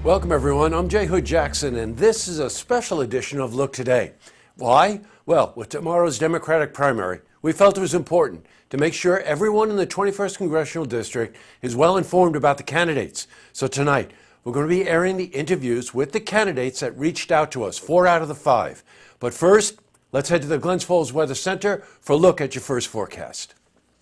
Welcome everyone, I'm J. Hood Jackson and this is a special edition of Look Today. Why? Well, with tomorrow's Democratic primary, we felt it was important to make sure everyone in the 21st Congressional District is well informed about the candidates. So tonight, we're going to be airing the interviews with the candidates that reached out to us, 4 out of the 5. But first, let's head to the Glens Falls Weather Center for a look at your first forecast.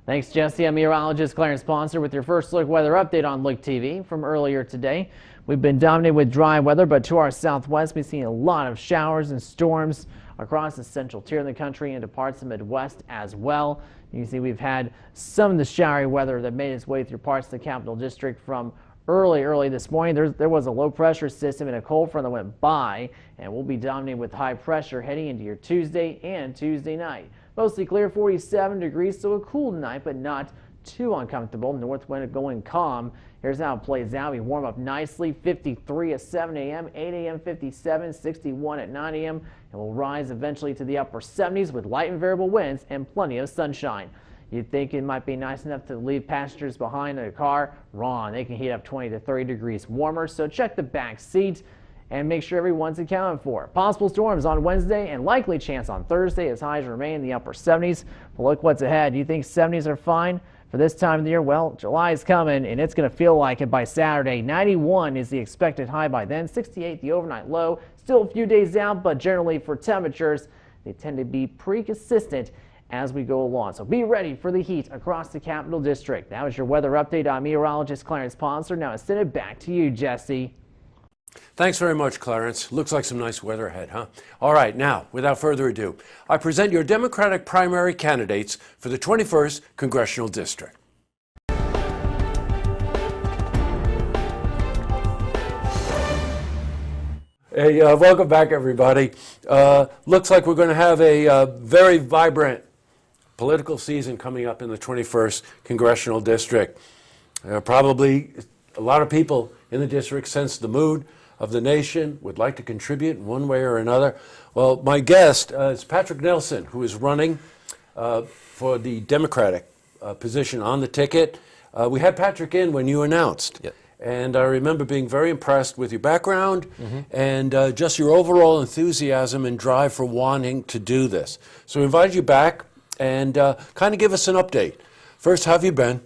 Thanks, Jesse. I'm meteorologist Clarence Sponsor with your first look weather update on Look TV from earlier today. We've been dominated with dry weather, but to our southwest, we've seen a lot of showers and storms across the central tier of the country into parts of the Midwest as well. You can see we've had some of the showery weather that made its way through parts of the Capital District from early this morning. There was a low pressure system and a cold front that went by, and we'll be dominated with high pressure heading into your Tuesday and Tuesday night. Mostly clear, 47 degrees, so a cool night, but not too uncomfortable. North wind going calm. Here's how it plays out. We warm up nicely, 53 at 7 a.m., 8 a.m. 57, 61 at 9 a.m., and we'll rise eventually to the upper 70s with light and variable winds and plenty of sunshine. You'd think it might be nice enough to leave passengers behind in a car. Wrong. They can heat up 20 to 30 degrees warmer, so check the back seat and make sure everyone's accounted for. Possible storms on Wednesday and likely chance on Thursday as highs remain in the upper 70s. But look what's ahead. Do you think 70s are fine for this time of the year? Well, July is coming and it's going to feel like it by Saturday. 91 is the expected high by then. 68 the overnight low. Still a few days out, but generally for temperatures, they tend to be pretty consistent as we go along. So be ready for the heat across the Capital District. That was your weather update. I'm meteorologist Clarence Sponsor. Now I send it back to you, Jesse. Thanks very much, Clarence. Looks like some nice weather ahead, huh? All right, now, without further ado, I present your Democratic primary candidates for the 21st Congressional District. Hey, welcome back, everybody. Looks like we're going to have a very vibrant political season coming up in the 21st Congressional District. Probably a lot of people in the district sense the mood of the nation, would like to contribute in one way or another. Well, my guest is Patrick Nelson, who is running for the Democratic position on the ticket. We had Patrick in when you announced. Yep. And I remember being very impressed with your background and just your overall enthusiasm and drive for wanting to do this. So we invited you back and kind of give us an update. First, how have you been?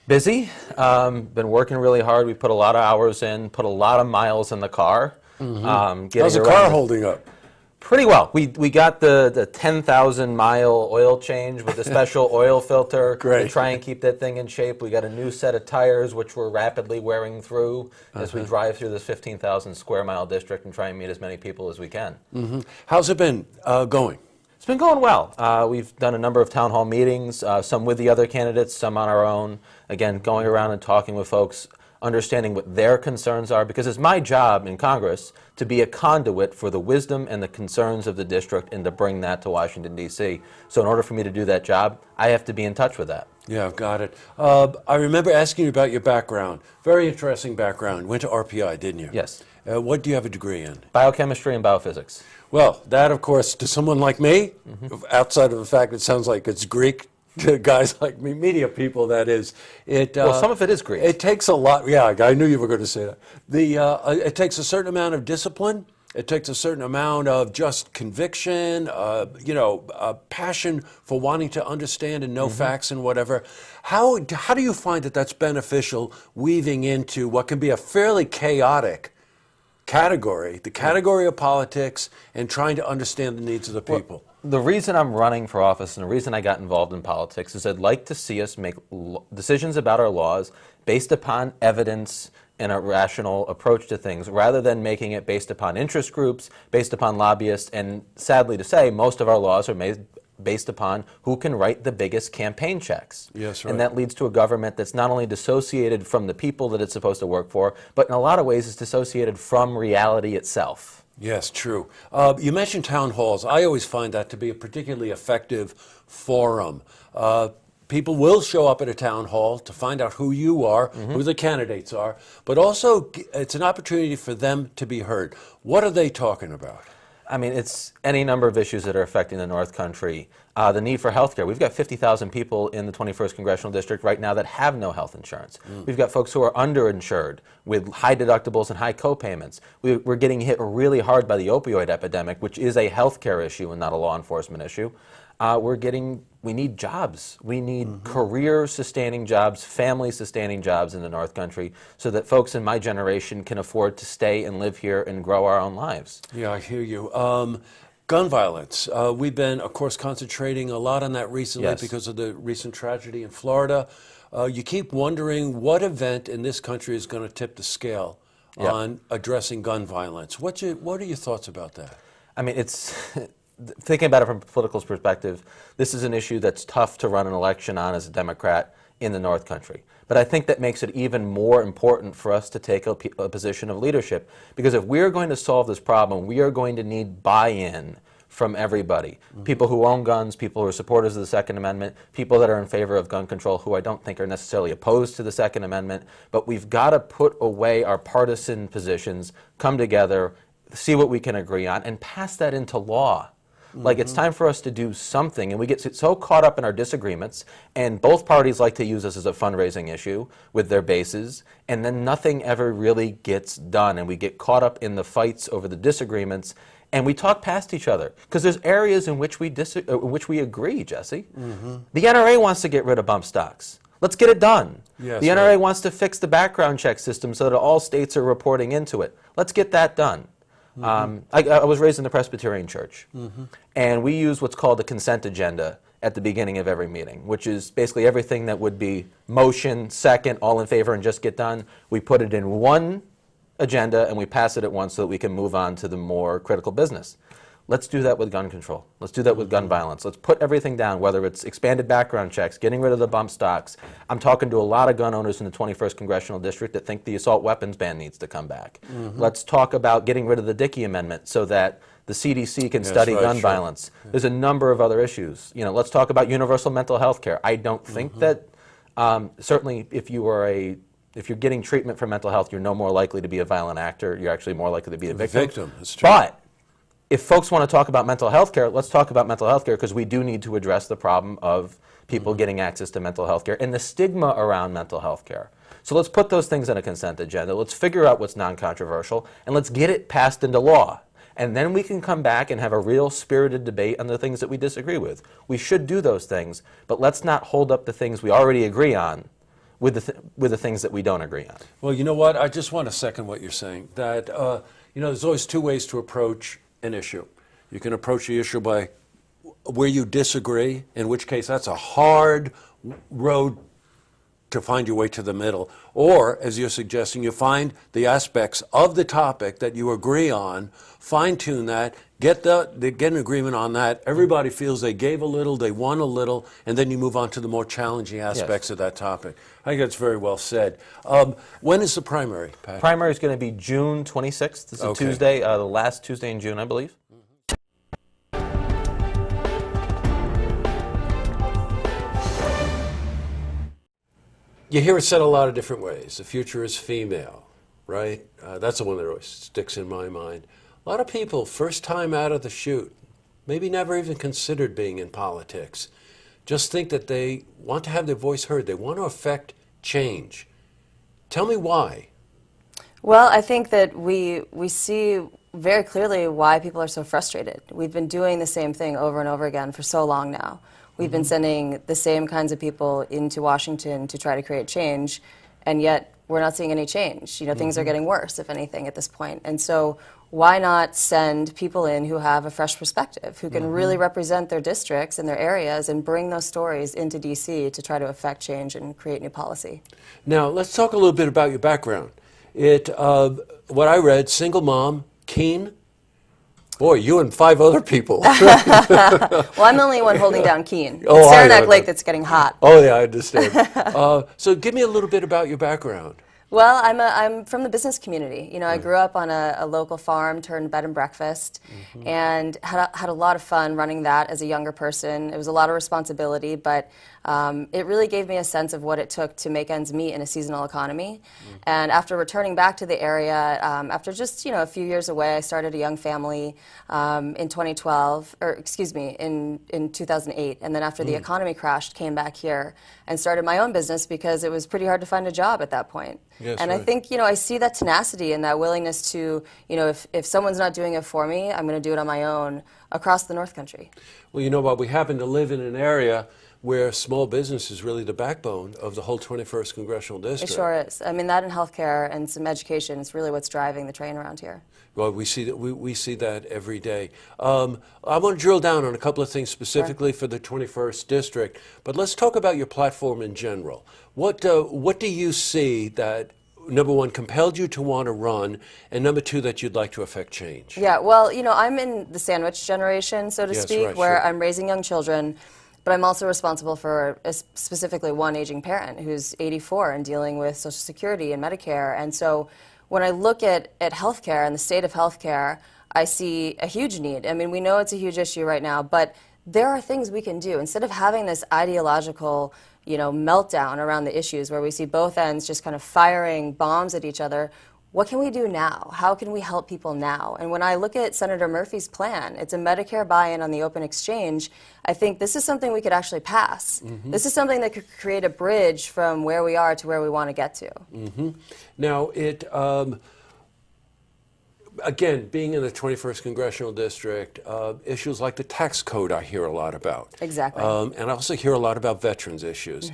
Busy. Been working really hard. We put a lot of hours in, put a lot of miles in the car. How's the car holding up? Pretty well. We got the 10,000 mile oil change with a special oil filter to try and keep that thing in shape. We got a new set of tires, which we're rapidly wearing through as we drive through this 15,000 square mile district and try and meet as many people as we can. How's it been going? It's been going well. We've done a number of town hall meetings, some with the other candidates, some on our own. Again, going around and talking with folks, understanding what their concerns are, because it's my job in Congress to be a conduit for the wisdom and the concerns of the district and to bring that to Washington, D.C. So in order for me to do that job, I have to be in touch with that. Yeah, I've got it. I remember asking you about your background. Very interesting background. Went to RPI, didn't you? Yes. What do you have a degree in? Biochemistry and biophysics. Well, that, of course, to someone like me, outside of the fact it sounds like it's Greek, to guys like me, media people, that is. Well, some of it is Greek. It takes a lot. Yeah, I knew you were going to say that. It takes a certain amount of discipline. It takes a certain amount of just conviction, passion for wanting to understand and know facts and whatever. How do you find that that's beneficial weaving into what can be a fairly chaotic category, the category of politics, and trying to understand the needs of the people? Well, the reason I'm running for office and the reason I got involved in politics is I'd like to see us make decisions about our laws based upon evidence and a rational approach to things, rather than making it based upon interest groups, based upon lobbyists, and sadly to say, most of our laws are made based upon who can write the biggest campaign checks. Yes, right. And that leads to a government that's not only dissociated from the people that it's supposed to work for, but in a lot of ways is dissociated from reality itself. Yes, true. You mentioned town halls. I always find that to be a particularly effective forum. People will show up at a town hall to find out who you are, who the candidates are, but also it's an opportunity for them to be heard. What are they talking about? I mean, it's any number of issues that are affecting the North Country. The need for health care. We've got 50,000 people in the 21st Congressional District right now that have no health insurance. We've got folks who are underinsured with high deductibles and high co-payments. We're getting hit really hard by the opioid epidemic, which is a health care issue and not a law enforcement issue. We need jobs. We need career-sustaining jobs, family-sustaining jobs in the North Country so that folks in my generation can afford to stay and live here and grow our own lives. Yeah, I hear you. Gun violence. We've been, of course, concentrating a lot on that recently because of the recent tragedy in Florida. You keep wondering what event in this country is going to tip the scale on addressing gun violence. What are your thoughts about that? I mean, it's thinking about it from a political perspective, this is an issue that's tough to run an election on as a Democrat in the North Country. But I think that makes it even more important for us to take a position of leadership. Because if we're going to solve this problem, we are going to need buy-in from everybody. People who own guns, people who are supporters of the Second Amendment, people that are in favor of gun control who I don't think are necessarily opposed to the Second Amendment. But we've got to put away our partisan positions, come together, see what we can agree on, and pass that into law. Like, it's time for us to do something, and we get so caught up in our disagreements, and both parties like to use this as a fundraising issue with their bases, and then nothing ever really gets done, and we get caught up in the fights over the disagreements, and we talk past each other. Because there's areas in which we agree, Jesse. The NRA wants to get rid of bump stocks. Let's get it done. Yes, the NRA wants to fix the background check system so that all states are reporting into it. Let's get that done. I was raised in the Presbyterian Church, and we use what's called the consent agenda at the beginning of every meeting, which is basically everything that would be motion, second, all in favor, and just get done. We put it in one agenda, and we pass it at once so that we can move on to the more critical business. Let's do that with gun control. Let's do that with gun violence. Let's put everything down, whether it's expanded background checks, getting rid of the bump stocks. I'm talking to a lot of gun owners in the 21st Congressional District that think the assault weapons ban needs to come back. Let's talk about getting rid of the Dickey Amendment so that the CDC can study gun violence. There's a number of other issues. You know, let's talk about universal mental health care. I don't think that, certainly if you're getting treatment for mental health, you're no more likely to be a violent actor. You're actually more likely to be a victim. That's true. But if folks want to talk about mental health care, let's talk about mental health care because we do need to address the problem of people getting access to mental health care and the stigma around mental health care. So let's put those things in a consent agenda. Let's figure out what's non-controversial and let's get it passed into law. And then we can come back and have a real spirited debate on the things that we disagree with. We should do those things, but let's not hold up the things we already agree on with the things that we don't agree on. Well, you know what? I just want to second what you're saying, that there's always two ways to approach an issue. You can approach the issue by where you disagree, in which case that's a hard road to find your way to the middle. Or, as you're suggesting, you find the aspects of the topic that you agree on, fine-tune that, get an agreement on that. Everybody feels they gave a little, they won a little, and then you move on to the more challenging aspects of that topic. I think that's very well said. When is the primary, Pat? Primary is going to be June 26th. It's a Tuesday, the last Tuesday in June, I believe. You hear it said a lot of different ways. The future is female, right? That's the one that always sticks in my mind. A lot of people, first time out of the chute, maybe never even considered being in politics, just think that they want to have their voice heard. They want to affect change. Tell me why. Well, I think that we see very clearly why people are so frustrated. We've been doing the same thing over and over again for so long now. We've been sending the same kinds of people into Washington to try to create change, and yet we're not seeing any change. You know, things are getting worse, if anything, at this point. And so why not send people in who have a fresh perspective, who can really represent their districts and their areas and bring those stories into D.C. to try to affect change and create new policy? Now, let's talk a little bit about your background. What I read, single mom, keen. Boy, you and 5 other people. Well, I'm the only one holding down Keene. Oh, it's Saranac Lake that's getting hot. Oh, yeah, I understand. So give me a little bit about your background. Well, I'm from the business community. You know, I grew up on a local farm turned bed and breakfast, and had a lot of fun running that as a younger person. It was a lot of responsibility, but it really gave me a sense of what it took to make ends meet in a seasonal economy. And after returning back to the area, after just a few years away, I started a young family in 2012, or excuse me, in 2008. And then after the economy crashed, came back here and started my own business because it was pretty hard to find a job at that point. Yes, and right. I think, I see that tenacity and that willingness to, if someone's not doing it for me, I'm going to do it on my own across the North Country. Well, you know what? We happen to live in an area where small business is really the backbone of the whole 21st Congressional District. It sure is. I mean, that and healthcare and some education is really what's driving the train around here. Well, we see that we see that every day. I want to drill down on a couple of things specifically for the 21st District, but let's talk about your platform in general. What do you see that, number one, compelled you to want to run, and number two, that you'd like to affect change? Yeah, well, I'm in the sandwich generation, so to Yes, speak, right, where sure. I'm raising young children, but I'm also responsible for specifically one aging parent who's 84 and dealing with Social Security and Medicare. And so when I look at healthcare and the state of healthcare, I see a huge need. I mean, we know it's a huge issue right now, but there are things we can do. Instead of having this ideological, meltdown around the issues where we see both ends just kind of firing bombs at each other, what can we do now? How can we help people now? And when I look at Senator Murphy's plan, it's a Medicare buy-in on the open exchange. I think this is something we could actually pass. This is something that could create a bridge from where we are to where we want to get to. Now, again, being in the 21st Congressional District, issues like the tax code I hear a lot about. Exactly. And I also hear a lot about veterans issues.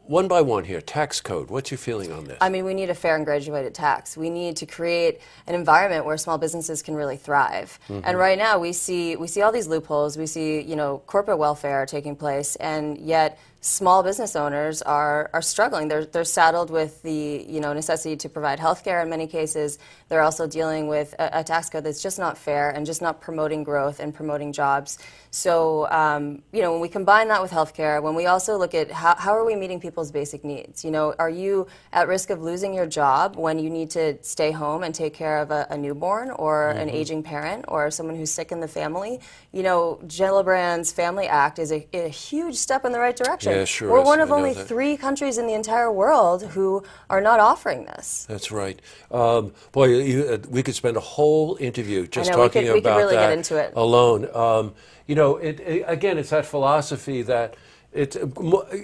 One by one here, tax code, what's your feeling on this? I mean, we need a fair and graduated tax. We need to create an environment where small businesses can really thrive. And right now, we see all these loopholes. We see, corporate welfare taking place, and yet small business owners are struggling. They're saddled with the necessity to provide health care in many cases. They're also dealing with a tax code that's just not fair and just not promoting growth and promoting jobs. So, when we combine that with health care, when we also look at how are we meeting people's basic needs? Are you at risk of losing your job when you need to stay home and take care of a newborn or an aging parent or someone who's sick in the family? Gillibrand's Family Act is a huge step in the right direction. Yeah, sure We're is. one of I know only that. 3 countries in the entire world who are not offering this. That's right. Boy, we could spend a whole interview just I know, talking we could about really that get into it. alone. Again, it's that philosophy that it's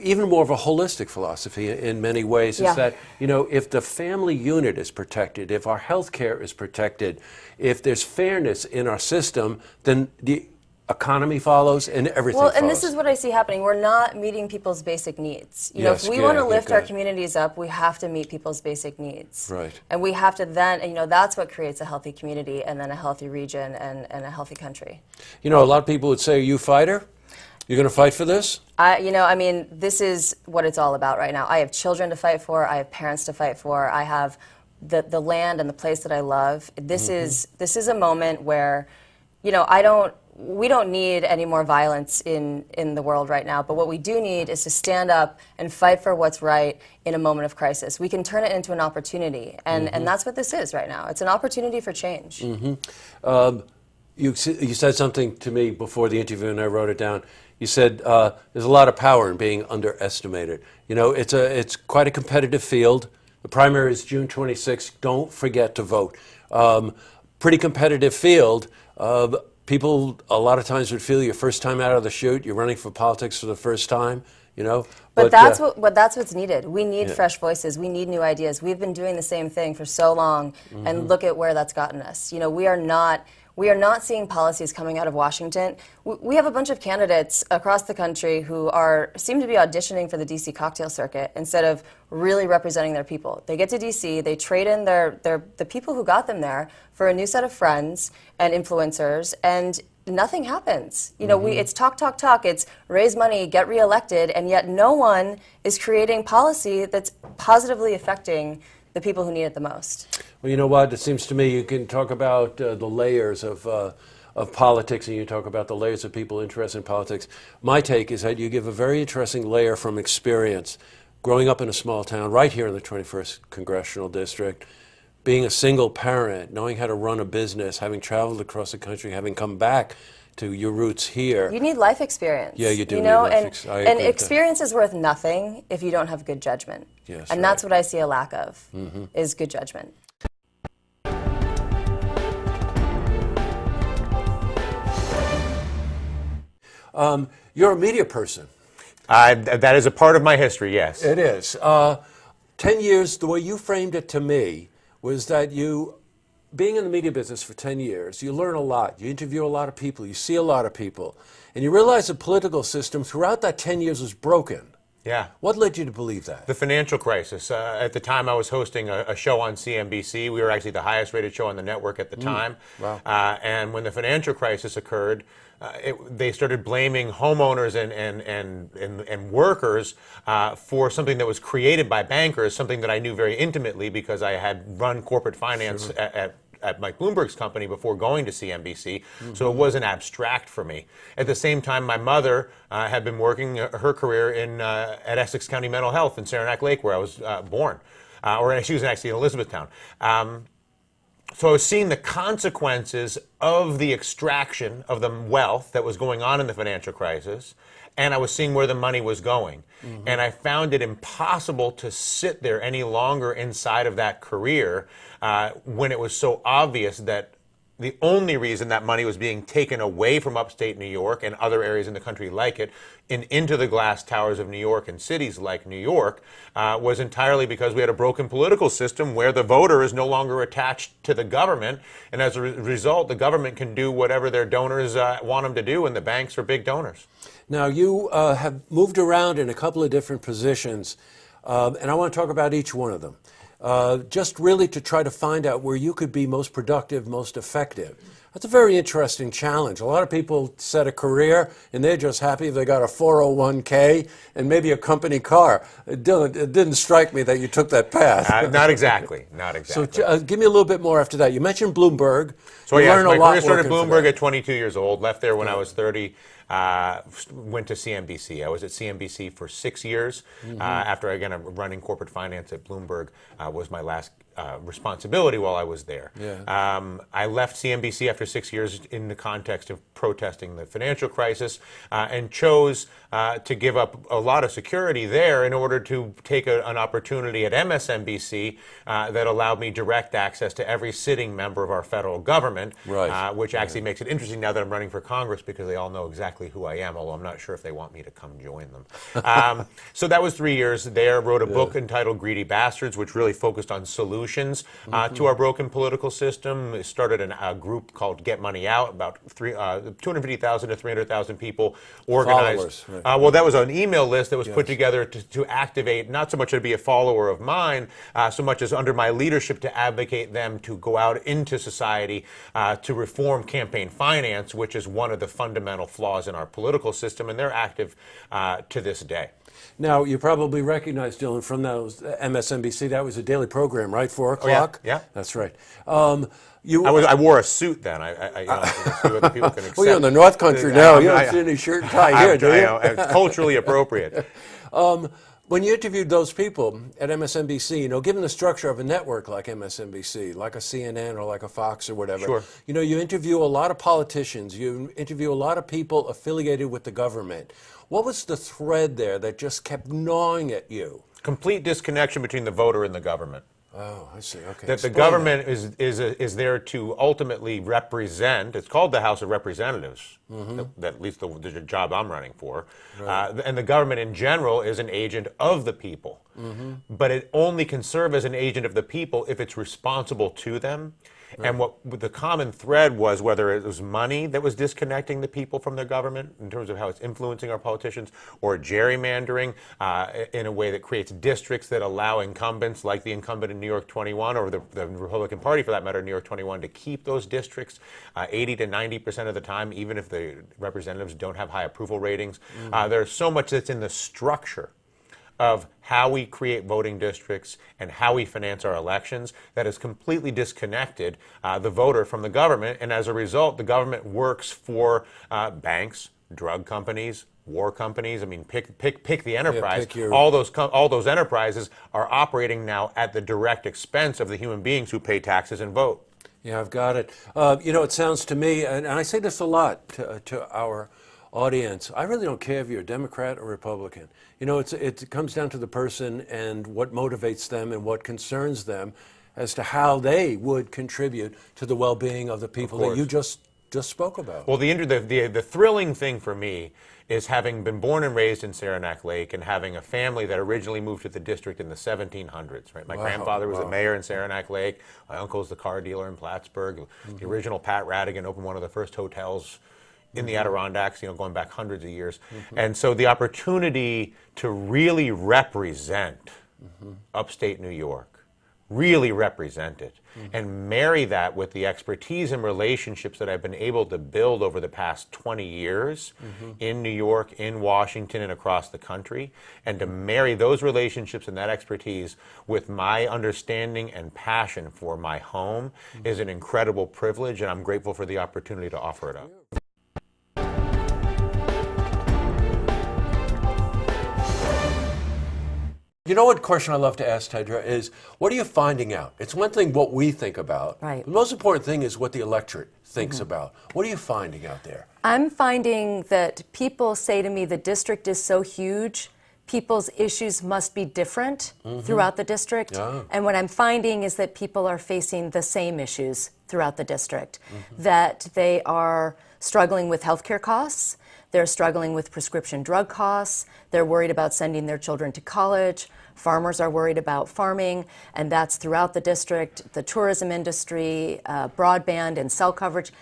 even more of a holistic philosophy in many ways. Yeah. Is that, if the family unit is protected, if our health care is protected, if there's fairness in our system, then the economy follows and everything Well, follows. and this is what I see happening. We're not meeting people's basic needs. Yes, if we yeah, want to I get lift our that. communities up, we have to meet people's basic needs. Right. And we have to then, that's what creates a healthy community and then a healthy region and a healthy country. A lot of people would say, are you a fighter? You're going to fight for this? This is what it's all about right now. I have children to fight for. I have parents to fight for. I have the land and the place that I love. This is a moment where, we don't need any more violence in the world right now, but what we do need is to stand up and fight for what's right in a moment of crisis. We can turn it into an opportunity, and that's what this is right now. It's an opportunity for change. You said something to me before the interview, and I wrote it down. You said there's a lot of power in being underestimated. It's quite a competitive field. The primary is June 26th. Don't forget to vote. Pretty competitive field. People a lot of times would feel your first time out of the chute, you're running for politics for the first time, But that's what's needed. We need fresh voices. We need new ideas. We've been doing the same thing for so long, and look at where that's gotten us. We are not seeing policies coming out of Washington. We have a bunch of candidates across the country who seem to be auditioning for the D.C. cocktail circuit instead of really representing their people. They get to D.C., they trade in the people who got them there for a new set of friends and influencers, and nothing happens. It's talk, talk, talk. It's raise money, get reelected, and yet no one is creating policy that's positively affecting the people who need it the most. Well, you know what? It seems to me you can talk about the layers of politics, and you talk about the layers of people interested in politics. My take is that you give a very interesting layer from experience. growing up in a small town right here in the 21st Congressional District, being a single parent, knowing how to run a business, having traveled across the country, having come back to your roots here. You need life experience. Yeah, you do You need know, life and, experience. I and agree with that. experience is worth nothing if you don't have good judgment. Yes, and right. that's what I see a lack of, is good judgment. You're a media person. That is a part of my history, yes. It is. 10 years, the way you framed it to me was that you, being in the media business for 10 years, you learn a lot. You interview a lot of people. You see a lot of people. And you realize the political system throughout that 10 years was broken. Yeah. What led you to believe that? The financial crisis. At the time, I was hosting a show on CNBC. We were actually the highest rated show on the network at the time. Wow. And when the financial crisis occurred, they started blaming homeowners and workers for something that was created by bankers, something that I knew very intimately because I had run corporate finance at Mike Bloomberg's company before going to CNBC, so it wasn't abstract for me. At the same time, my mother had been working her career at Essex County Mental Health in Saranac Lake, where I was born, or she was actually in Elizabethtown. So I was seeing the consequences of the extraction of the wealth that was going on in the financial crisis, and I was seeing where the money was going. And I found it impossible to sit there any longer inside of that career when it was so obvious that the only reason that money was being taken away from upstate New York and other areas in the country like it and into the glass towers of New York and cities like New York was entirely because we had a broken political system where the voter is no longer attached to the government, and as a result, the government can do whatever their donors want them to do, and the banks are big donors. Now, you have moved around in a couple of different positions, and I want to talk about each one of them. Just really to try to find out where you could be most productive, most effective. That's a very interesting challenge. A lot of people set a career and they're just happy if they got a 401k and maybe a company car. It didn't strike me that you took that path. Not exactly, not exactly. So give me a little bit more after that. You mentioned Bloomberg. So you yes, learn my a lot career started at working for Bloomberg that. at 22 years old, left there when I was 30. Went to CNBC. I was at CNBC for 6 years. After, again, running corporate finance at Bloomberg was my last responsibility while I was there. Yeah. I left CNBC after 6 years in the context of protesting the financial crisis and chose to give up a lot of security there in order to take an opportunity at MSNBC that allowed me direct access to every sitting member of our federal government, Right. which actually makes it interesting now that I'm running for Congress because they all know exactly who I am, although I'm not sure if they want me to come join them. So that was 3 years there. Wrote a book entitled Greedy Bastards, which really focused on solutions to our broken political system. Started a group called Get Money Out, about 250,000 to 300,000 people organized. Followers, right. Well, that was an email list that was put together to activate, not so much to be a follower of mine, so much as under my leadership to advocate them to go out into society to reform campaign finance, which is one of the fundamental flaws in our political system, and they're active to this day. Now, you probably recognize, Dylan, from those MSNBC, that was a daily program, right? 4 o'clock? Yeah. That's right. I wore a suit then. I see what the people can accept. Well, you're in the North Country now. You don't see any shirt and tie here, do you? It's culturally appropriate. When you interviewed those people at MSNBC, given the structure of a network like MSNBC, like a CNN or like a Fox or whatever, Sure. You interview a lot of politicians, you interview a lot of people affiliated with the government. What was the thread there that just kept gnawing at you? Complete disconnection between the voter and the government. Oh, I see. Okay. That the Explain government is there to ultimately represent. It's called the House of Representatives. That at least the job I'm running for, and the government in general is an agent of the people. But it only can serve as an agent of the people if it's responsible to them. And what the common thread was, whether it was money that was disconnecting the people from their government in terms of how it's influencing our politicians, or gerrymandering in a way that creates districts that allow incumbents, like the incumbent in New York 21, or the Republican Party for that matter, New York 21, to keep those districts 80 to 90% of the time, even if the representatives don't have high approval ratings. There's so much that's in the structure of how we create voting districts and how we finance our elections that has completely disconnected the voter from the government, and as a result, the government works for banks, drug companies, war companies. I mean, pick the enterprise. pick your- all those enterprises are operating now at the direct expense of the human beings who pay taxes and vote. Yeah, I've got it. You know, it sounds to me, and I say this a lot to our audience, I really don't care if you're a Democrat or Republican. You know, it comes down to the person and what motivates them and what concerns them as to how they would contribute to the well-being of the people that you just spoke about. Well, the thrilling thing for me is having been born and raised in Saranac Lake and having a family that originally moved to the district in the 1700s. Right, my grandfather was the mayor in Saranac Lake. My uncle's the car dealer in Plattsburgh. The original Pat Radigan opened one of the first hotels in the Adirondacks, you know, going back hundreds of years. And so the opportunity to really represent upstate New York, really represent it, and marry that with the expertise and relationships that I've been able to build over the past 20 years in New York, in Washington, and across the country, and to marry those relationships and that expertise with my understanding and passion for my home is an incredible privilege, and I'm grateful for the opportunity to offer it up. You know what question I love to ask, Tedra, is what are you finding out? It's one thing what we think about. Right. The most important thing is what the electorate thinks about. What are you finding out there? I'm finding that people say to me the district is so huge, people's issues must be different throughout the district. Yeah. And what I'm finding is that people are facing the same issues throughout the district, that they are struggling with healthcare costs, they're struggling with prescription drug costs, they're worried about sending their children to college, farmers are worried about farming, and that's throughout the district, the tourism industry, broadband and cell coverage,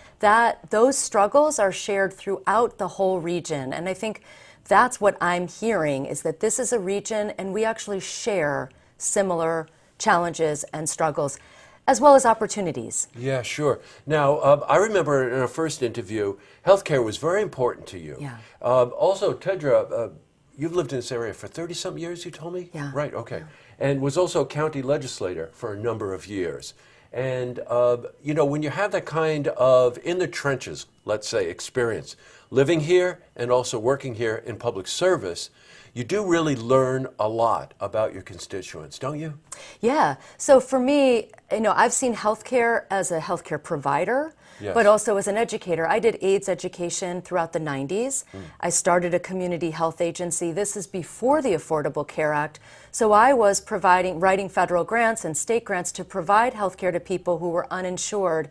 those struggles are shared throughout the whole region. And I think that's what I'm hearing, is that this is a region and we actually share similar challenges and struggles, as well as opportunities. Yeah, sure. Now, I remember in our first interview, healthcare was very important to you. Yeah. Also, Tedra, you've lived in this area for 30-some years, you told me? Yeah. Right, okay. And was also a county legislator for a number of years. And, you know, when you have that kind of in the trenches, let's say, experience, living here and also working here in public service, you do really learn a lot about your constituents, don't you? Yeah. So for me, you know, I've seen healthcare as a healthcare provider, Yes. but also as an educator. I did AIDS education throughout the 90s. I started a community health agency. This is before the Affordable Care Act. So I was writing federal grants and state grants to provide healthcare to people who were uninsured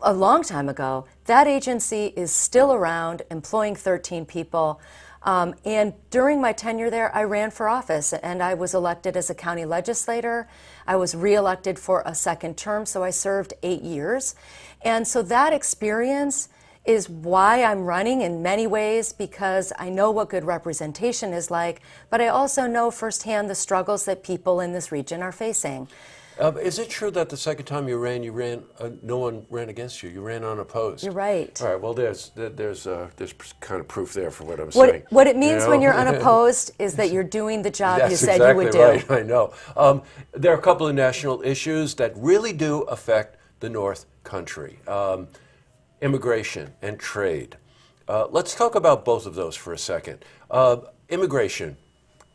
a long time ago. That agency is still around, employing 13 people. And during my tenure there, I ran for office and I was elected as a county legislator. I was reelected for a second term, so I served 8 years. And so that experience is why I'm running in many ways, because I know what good representation is like, but I also know firsthand the struggles that people in this region are facing. Is it true that the second time you ran, no one ran against you? You ran unopposed. You're right. All right. Well, there's kind of proof there for what I'm saying. What it means You when know? you're unopposed is that you're doing the job you That's said exactly you would do. right. I know. There are a couple of national issues that really do affect the North Country: immigration and trade. Let's talk about both of those for a second. Immigration.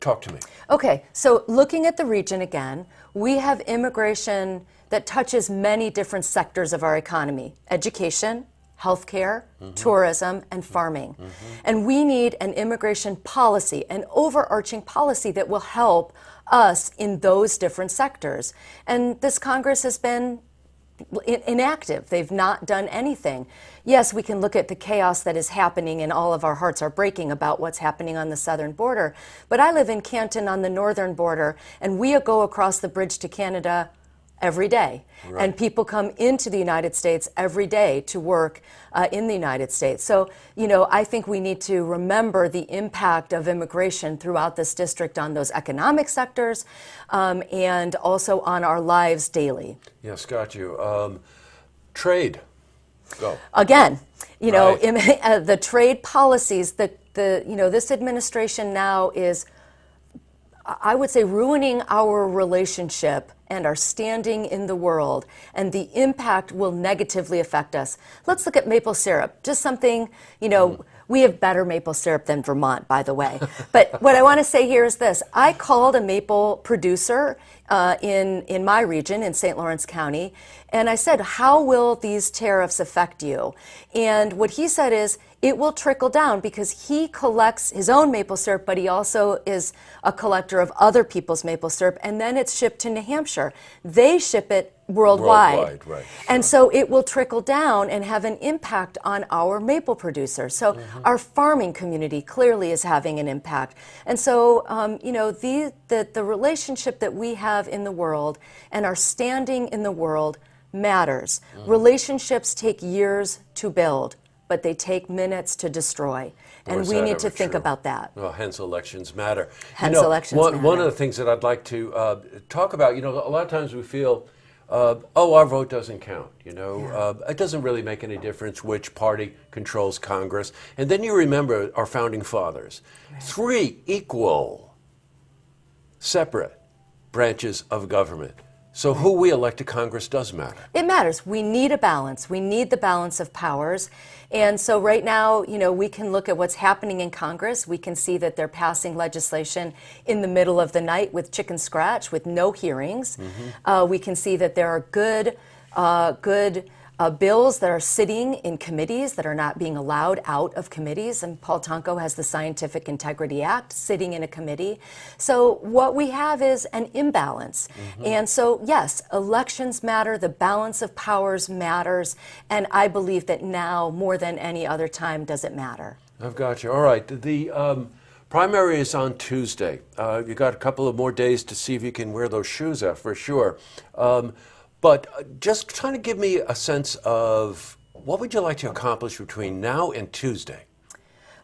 Talk to me. Okay, so looking at the region again, we have immigration that touches many different sectors of our economy: education, healthcare, tourism, and farming. And we need an immigration policy, an overarching policy that will help us in those different sectors. And this Congress has been inactive. They've not done anything. Yes, we can look at the chaos that is happening and all of our hearts are breaking about what's happening on the southern border. But I live in Canton on the northern border, and we go across the bridge to Canada every day. Right. And people come into the United States every day to work in the United States. So, you know, I think we need to remember the impact of immigration throughout this district on those economic sectors and also on our lives daily. Yes, got you. Trade. Go. Again, you know, Right. the trade policies, you know, this administration now is, I would say, ruining our relationship and our standing in the world, and the impact will negatively affect us. Let's look at maple syrup, just something, you know, We have better maple syrup than Vermont, by the way. But what I want to say here is this. I called a maple producer in my region, in St. Lawrence County, and I said, how will these tariffs affect you? And what he said is, it will trickle down because he collects his own maple syrup, but he also is a collector of other people's maple syrup, and then it's shipped to New Hampshire. They ship it worldwide. Right, and so it will trickle down and have an impact on our maple producers. So our farming community clearly is having an impact. And so, you know, the relationship that we have in the world and our standing in the world matters. Relationships take years to build, but they take minutes to destroy. And we need to think about that. Well, hence elections matter. Hence elections matter. One of the things that I'd like to talk about, you know, a lot of times we feel, oh, our vote doesn't count, you know. It doesn't really make any difference which party controls Congress. And then you remember our founding fathers. Right. 3 equal, separate branches of government. So who we elect to Congress does matter. It matters. We need a balance. We need the balance of powers. And so right now, you know, we can look at what's happening in Congress. We can see that they're passing legislation in the middle of the night with chicken scratch, with no hearings. We can see that there are good bills that are sitting in committees that are not being allowed out of committees. And Paul Tonko has the Scientific Integrity Act sitting in a committee. So what we have is an imbalance. And so, yes, elections matter. The balance of powers matters. And I believe that now, more than any other time, does it matter. I've got you. All right. The primary is on Tuesday. You got a couple of more days to see if you can wear those shoes out for sure. But just trying to give me a sense of what would you like to accomplish between now and Tuesday?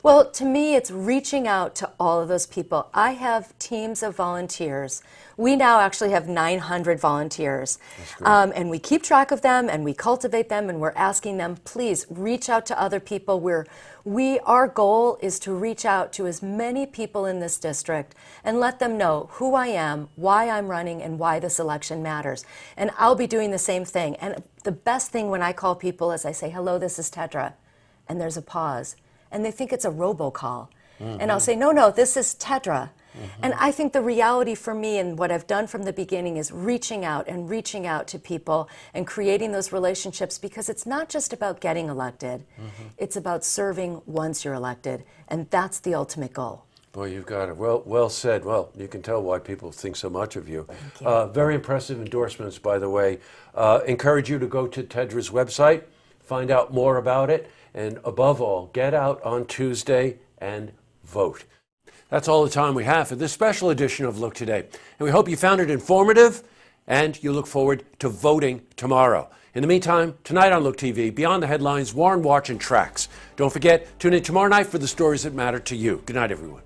Well, to me, it's reaching out to all of those people. I have teams of volunteers. We now actually have 900 volunteers. And we keep track of them, and we cultivate them, and we're asking them, please reach out to other people. Our goal is to reach out to as many people in this district and let them know who I am, why I'm running, and why this election matters. And I'll be doing the same thing. And the best thing when I call people is I say, hello, this is Tedra. And there's a pause. And they think it's a robocall. And I'll say, no, this is Tedra. And I think the reality for me and what I've done from the beginning is reaching out to people and creating those relationships, because it's not just about getting elected. It's about serving once you're elected. And that's the ultimate goal. Boy, you've got it. Well said. Well, you can tell why people think so much of you. Thank you. Very impressive endorsements, by the way. Encourage you to go to Tedra's website, find out more about it, and above all, get out on Tuesday and vote. That's all the time we have for this special edition of Look Today. And we hope you found it informative and you look forward to voting tomorrow. In the meantime, tonight on Look TV, Beyond the Headlines, Warren Watch and Tracks. Don't forget, tune in tomorrow night for the stories that matter to you. Good night, everyone.